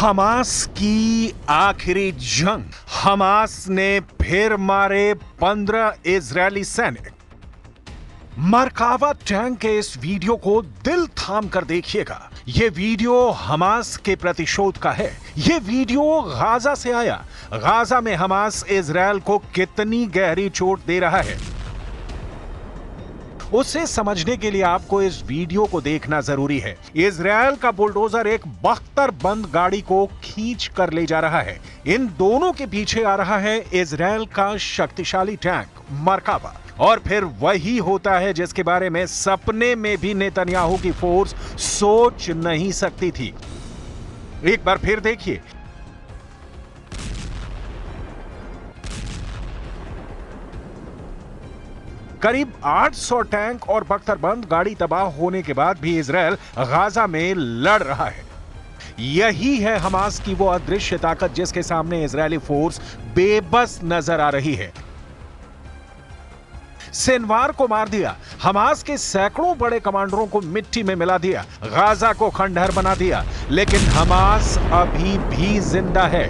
Hamas की आखिरी जंग। हमास ने फिर मारे 15 इजरायली सैनिक। मरकावा टैंक के इस वीडियो को दिल थाम कर देखिएगा। यह वीडियो हमास के प्रतिशोध का है। यह वीडियो गाजा से आया। गाजा में हमास इजरायल को कितनी गहरी चोट दे रहा है, उसे समझने के लिए आपको इस वीडियो को देखना जरूरी है। इजरायल का बुलडोजर एक बख्तरबंद गाड़ी को खींच कर ले जा रहा है। इन दोनों के पीछे आ रहा है इजरायल का शक्तिशाली टैंक मरकावा। और फिर वही होता है जिसके बारे में सपने में भी नेतन्याहू की फोर्स सोच नहीं सकती थी। एक बार फिर देखिए। करीब 800 टैंक और बख्तरबंद गाड़ी तबाह होने के बाद भी इजरायल गाजा में लड़ रहा है। यही है हमास की वो अदृश्य ताकत जिसके सामने इजरायली फोर्स बेबस नजर आ रही है। सिनवार को मार दिया, हमास के सैकड़ों बड़े कमांडरों को मिट्टी में मिला दिया, गाजा को खंडहर बना दिया, लेकिन हमास अभी भी जिंदा है।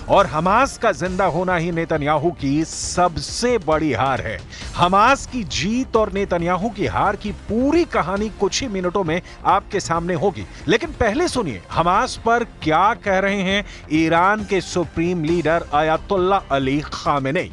और हमास का जिंदा होना ही नेतन्याहू की सबसे बड़ी हार है। हमास की जीत और नेतन्याहू की हार की पूरी कहानी कुछ ही मिनटों में आपके सामने होगी, लेकिन पहले सुनिए हमास पर क्या कह रहे हैं ईरान के supreme leader ayatollah Ali Khamenei.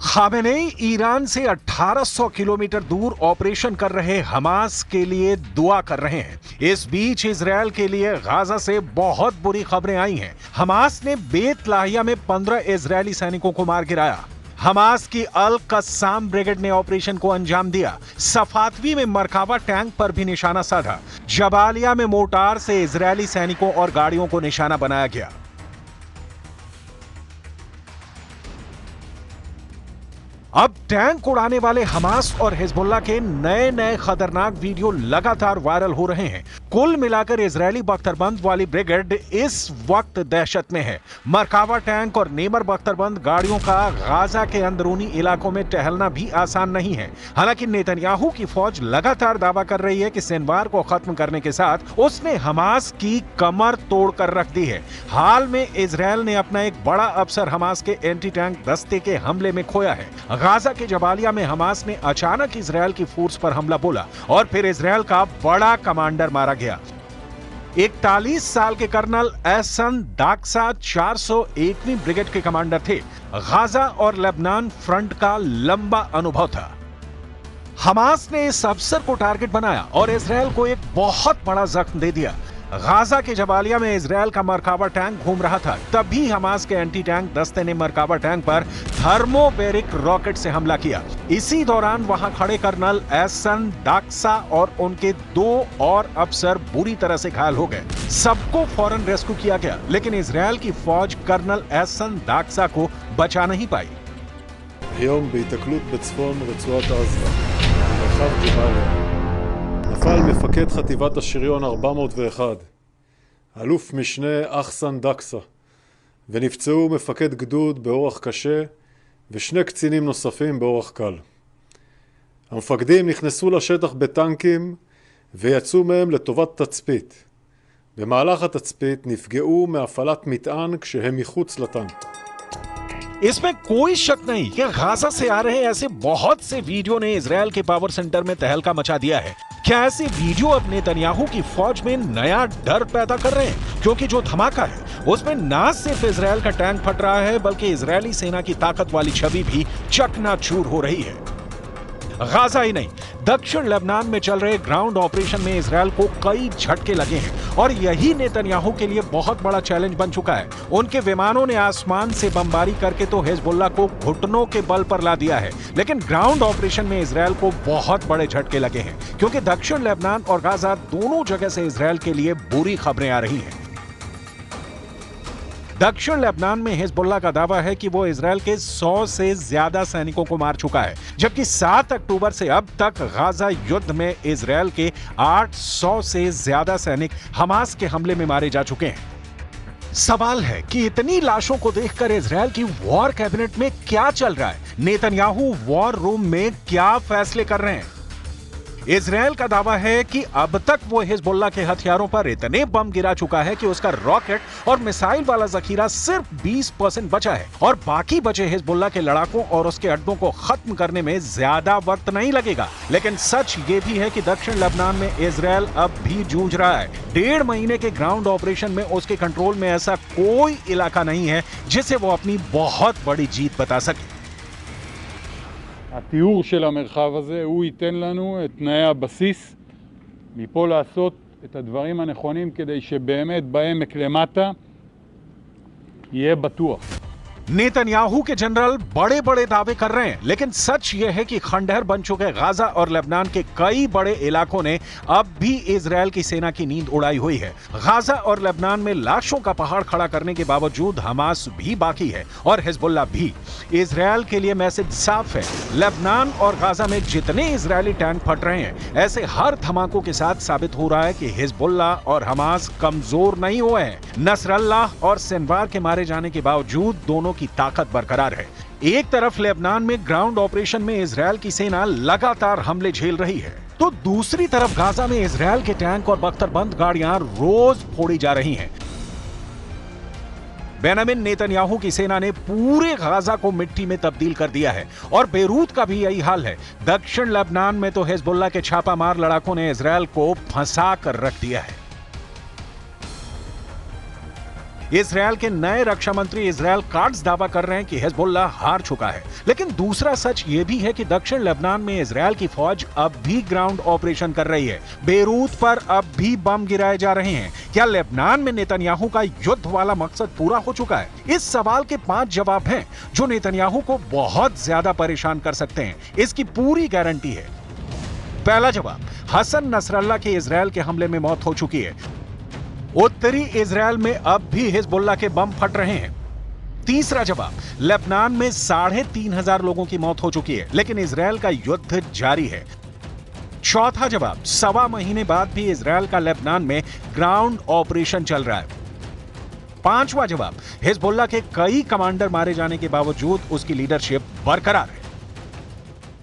Khamenei Iran से 1800 किलोमीटर दूर ऑपरेशन कर रहे हमास के लिए दुआ कर रहे हैं। इस बीच इजरायल के लिए गाजा से बहुत बुरी खबरें आई हैं। हमास ने बेत लाहिया में 15 इजरायली सैनिकों को मार गिराया। हमास की अल कस्साम ब्रिगेड ने ऑपरेशन को अंजाम दिया। सफातवी में मरकावा टैंक पर भी निशाना साधा। जबालिया में मोर्टार से इजरायली सैनिकों और गाड़ियों को निशाना बनाया गया। अब टैंक उड़ाने वाले हमास और हिजबुल्लाह के नए नए खतरनाक वीडियो लगातार वायरल हो रहे हैं। कुल मिलाकर इजरायली बख्तरबंद वाली ब्रिगेड इस वक्त दहशत में है। मरकावा टैंक और नेमर बख्तरबंद गाड़ियों का गाजा के अंदरूनी इलाकों में टहलना भी आसान नहीं है। हालांकि नेतन्याहू की फौज लगातार दावा कर रही है कि सिनवार को खत्म करने के साथ उसने हमास की कमर तोड़कर रख दी है। हाल में इजरायल ने अपना एक बड़ा अफसर हमास के एंटी टैंक दस्ते के हमले में खोया है। गाजा के जबालिया में हमास ने अचानक इजरायल की फोर्स पर हमला बोला और फिर इजरायल का बड़ा कमांडर मारा गया। 41 साल के कर्नल एहसन दाक्सा 401वीं ब्रिगेड के कमांडर थे। गाजा और लेबनान फ्रंट का लंबा अनुभव था। हमास ने इस अफसर को टारगेट बनाया और इजरायल को एक बहुत बड़ा जख्म दे दिया। गाजा के जबालिया में इजरायल का मरकावा टैंक घूम रहा था, तभी हमास के एंटी टैंक दस्ते ने मरकावा टैंक पर थर्मोबैरिक रॉकेट से हमला किया। इसी दौरान वहां खड़े कर्नल एहसन दाक्सा और उनके 2 और अफसर बुरी तरह से घायल हो गए। सबको फौरन रेस्क्यू किया गया, लेकिन इजरायल की फौज कर्नल एहसन दाक्सा को बचा नहीं पाई। היום בהיתקלות בצפון רצועת עזה, מרחב ג'באליה, נפל מפקד חטיבת השריון 401, אלוף משנה אחסן דקסה, ונפצעו מפקד גדוד באורח קשה ושני קצינים נוספים באורח קל. המפקדים נכנסו לשטח בטנקים ויצאו מהם לטובת תצפית. במהלך התצפית נפגעו מהפעלת מטען כשהם מחוץ לטנק. इसमें कोई शक नहीं कि गाजा से आ रहे ऐसे बहुत से वीडियो ने इजरायल के पावर सेंटर में तहलका मचा दिया है। क्या ऐसे वीडियो अब नेतन्याहू की फौज में नया डर पैदा कर रहे हैं? क्योंकि जो धमाका है उसमें ना सिर्फ इजरायल का टैंक फट रहा है, बल्कि इजरायली सेना की ताकत वाली छवि भी चकनाचूर हो रही है। गाजा ही नहीं, दक्षिण लेबनान में चल रहे ग्राउंड ऑपरेशन में इजरायल को कई झटके लगे हैं और यही नेतन्याहू के लिए बहुत बड़ा चैलेंज बन चुका है। उनके विमानों ने आसमान से बमबारी करके तो हिजबुल्लाह को घुटनों के बल पर ला दिया है, लेकिन ग्राउंड ऑपरेशन में इजरायल को बहुत बड़े झटके लगे हैं, क्योंकि दक्षिण लेबनान और गाजा दोनों जगह से इजरायल के लिए बुरी खबरें आ रही हैं। दक्षिण लेबनान में हिजबुल्लाह का दावा है कि वो इजरायल के 100 से ज्यादा सैनिकों को मार चुका है, जबकि 7 अक्टूबर से अब तक गाजा युद्ध में इजरायल के 800 से ज्यादा सैनिक हमास के हमले में मारे जा चुके हैं। सवाल है कि इतनी लाशों को देखकर इजरायल की वॉर कैबिनेट में क्या चल रहा है? नेतन्याहू वॉर रूम में क्या फैसले कर रहे हैं? इजरायल का दावा है कि अब तक वो हिजबुल्लाह के हथियारों पर इतने बम गिरा चुका है कि उसका रॉकेट और मिसाइल वाला जखीरा सिर्फ 20% बचा है और बाकी बचे हिजबुल्लाह के लड़ाकों और उसके अड्डों को खत्म करने में ज्यादा वक्त नहीं लगेगा। लेकिन सच ये भी है कि दक्षिण लेबनान में इजरायल अब भी जूझ रहा है। 1.5 महीने के ग्राउंड ऑपरेशन में उसके कंट्रोल में ऐसा कोई इलाका नहीं है जिसे वो अपनी बहुत बड़ी जीत बता सके। התיאור של המרחב הזה הוא ייתן לנו את תנאי הבסיס מפה לעשות את הדברים הנכונים כדי שבאמת בעמק למטה יהיה בטוח. नेतन्याहू के जनरल बड़े बड़े दावे कर रहे हैं, लेकिन सच यह है कि खंडहर बन चुके गाजा और लेबनान के कई बड़े इलाकों ने अब भी इजरायल की सेना की नींद उड़ाई हुई है। गाजा और लेबनान में लाशों का पहाड़ खड़ा करने के बावजूद हमास भी बाकी है और हिजबुल्लाह भी। इजरायल के लिए मैसेज साफ है, लेबनान और गाजा में जितने इजरायली टैंक फट रहे हैं, ऐसे हर धमाकों के साथ साबित हो रहा है कि हिजबुल्लाह और हमास कमजोर नहीं हुए हैं। नसरल्लाह और सिनवार के मारे जाने के बावजूद दोनों की ताकत बरकरार है। एक तरफ लेबनान में ग्राउंड ऑपरेशन में इजरायल की सेना लगातार हमले झेल रही है, तो दूसरी तरफ गाजा में इजरायल के टैंक और बख्तरबंद गाड़ियां रोज फोड़ी जा रही हैं। बेंजामिन नेतन्याहू की सेना ने पूरे गाजा को मिट्टी में तब्दील कर दिया है और बेरूत का भी यही हाल है। दक्षिण लेबनान में तो हिजबुल्लाह के छापामार लड़ाकों ने इजरायल को फंसा कर रख दिया है। इजरायल के नए रक्षा मंत्री इजरायल काट्ज दावा कर रहे हैं कि हिजबुल्लाह हार चुका है, लेकिन दूसरा सच यह भी है कि दक्षिण लेबनान में इजरायल की फौज अब भी ग्राउंड ऑपरेशन कर रही है। बेरूत पर अब भी बम गिराए जा रहे हैं। क्या लेबनान में नेतन्याहू का युद्ध वाला मकसद पूरा हो चुका है? इस सवाल के 5 जवाब हैं जो नेतन्याहू को बहुत ज्यादा परेशान कर सकते हैं। इसकी पूरी गारंटी है। पहला जवाब, हसन नसरल्लाह के इजरायल के हमले में मौत हो चुकी है। उत्तरी इजरायल में अब भी हिजबुल्लाह के बम फट रहे हैं। तीसरा जवाब, लेबनान में 3,500 लोगों की मौत हो चुकी है, लेकिन इजरायल का युद्ध जारी है। चौथा जवाब, 1.25 महीने बाद भी इजरायल का लेबनान में ग्राउंड ऑपरेशन चल रहा है। पांचवा जवाब, हिजबुल्लाह के कई कमांडर मारे जाने के बावजूद उसकी लीडरशिप बरकरार है।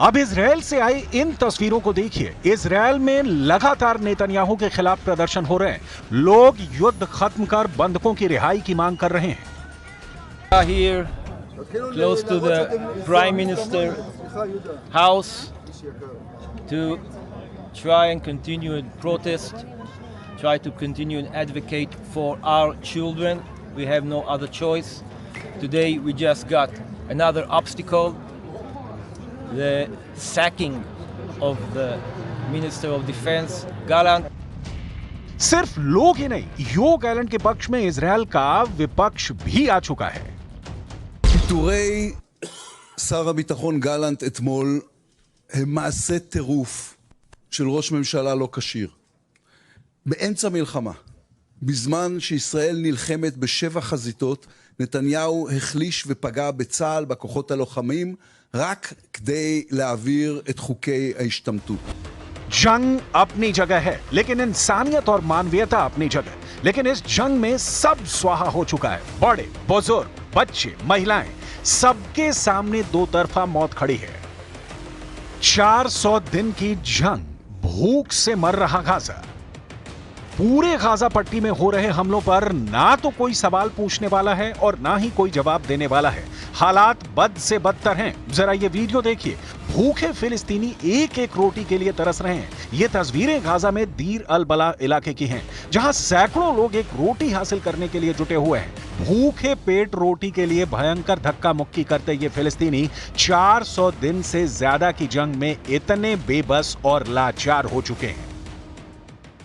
अब इजरायल से आई इन तस्वीरों को देखिए। इजरायल में लगातार नेतन्याहू के खिलाफ प्रदर्शन हो रहे हैं। लोग युद्ध खत्म कर बंधकों की रिहाई की मांग कर रहे हैं। Here, close to the Prime Minister house, to try and continue and protest, try to continue and advocate for our children. We have no other choice. Today we just got another obstacle, the sacking of the Minister of Defense, Gallant. सिर्फ लोग ही नहीं, यो Gallant के पक्ष में Israel का विपक्ष भी आ चुका है। פיטורי שר הביטחון גלנט אתמול הם מעשה טירוף של ראש ממשלה לא כשיר. באמצע מלחמה, בזמן שישראל נלחמת ב7 חזיתות, נתניהו החליש ופגע בצה"ל, בכוחות הלוחמים, רק כדי להעביר את חוקי ההשתמטות. जंग अपनी जगह है, लेकिन इंसानियत और मानवीयता अपनी जगह। लेकिन इस जंग में सब स्वाहा हो चुका है। बड़े, बुजुर्ग, बच्चे, महिलाएं, सबके सामने दो तरफा मौत खड़ी है। 400 दिन की जंग, भूख से मर रहा गाजा। पूरे गाजा पट्टी में हो रहे हमलों पर ना तो कोई सवाल पूछने वाला है और ना ही कोई जवाब देने वाला है। हालात बद से बदतर हैं। जरा ये वीडियो देखिए। भूखे फिलिस्तीनी एक एक रोटी के लिए तरस रहे हैं। ये तस्वीरें गाजा में दीर अल बला इलाके की हैं, जहां सैकड़ों लोग एक रोटी हासिल करने के लिए जुटे हुए हैं। भूखे पेट रोटी के लिए भयंकर धक्का मुक्की करते ये फिलिस्तीनी 400 दिन से ज्यादा की जंग में इतने बेबस और लाचार हो चुके हैं।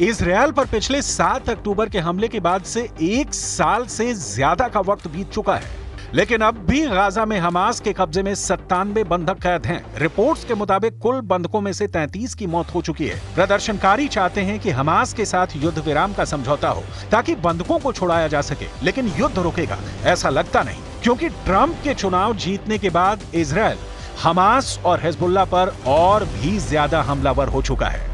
इजरायल पर पिछले 7 अक्टूबर के हमले के बाद से 1 साल से ज्यादा का वक्त बीत चुका है, लेकिन अब भी गाजा में हमास के कब्जे में 97 बंधक कैद हैं। रिपोर्ट्स के मुताबिक कुल बंधकों में से 33 की मौत हो चुकी है। प्रदर्शनकारी चाहते हैं कि हमास के साथ युद्ध विराम का समझौता हो ताकि बंधकों को छुड़ाया जा सके, लेकिन युद्ध रुकेगा ऐसा लगता नहीं, क्योंकि ट्रंप के चुनाव जीतने के बाद इजरायल हमास और हिजबुल्लाह पर और भी ज्यादा हमलावर हो चुका है।